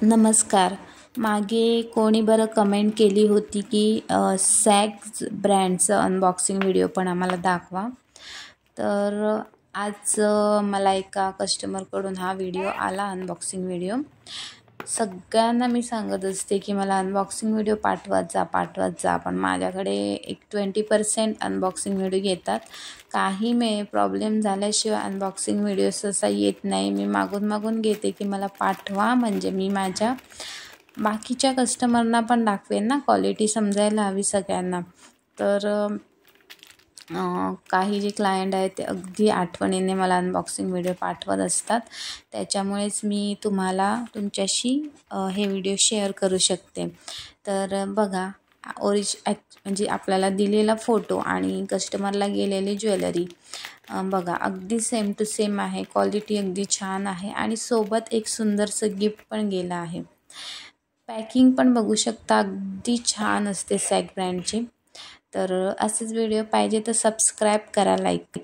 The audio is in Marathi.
नमस्कार. मागे कोणी बरं कमेंट केली होती की सॅग्स ब्रँडचं अनबॉक्सिंग व्हिडिओ पण आम्हाला दाखवा. तर आज मला एका कस्टमरकडून हा व्हिडिओ आला, अनबॉक्सिंग व्हिडिओ. सगळ्यांना मी सांगत असते की मला अनबॉक्सिंग व्हिडिओ पाठवत जा, पण माझ्याकडे एक 20% अनबॉक्सिंग व्हिडिओ येतात. काही प्रॉब्लेम झाल्याशिवाय अनबॉक्सिंग व्हिडिओ असा येत नाही. मी मागून घेते की मला पाठवा, म्हणजे मी माझ्या बाकीच्या कस्टमरना पण दाखवेन ना, क्वालिटी समजायला हवी सगळ्यांना. तर काही जे क्लायंट आहेत ते अगदी आठवणीने मला अनबॉक्सिंग व्हिडिओ पाठवत असतात. त्याच्यामुळेच मी तुम्हाला तुमच्याशी हे व्हिडिओ शेअर करू शकते. तर बघा, म्हणजे आपल्याला दिलेला फोटो आणि कस्टमरला गेलेली ज्वेलरी बघा, अगदी सेम टू सेम आहे. क्वालिटी अगदी छान आहे आणि सोबत एक सुंदरसं गिफ्ट पण गेलं आहे. पॅकिंग पण बघू शकता, अगदी छान असते सॅग ब्रँडची. तर असेच व्हिडिओ पाहिजे तर सबस्क्राईब करा, लाईक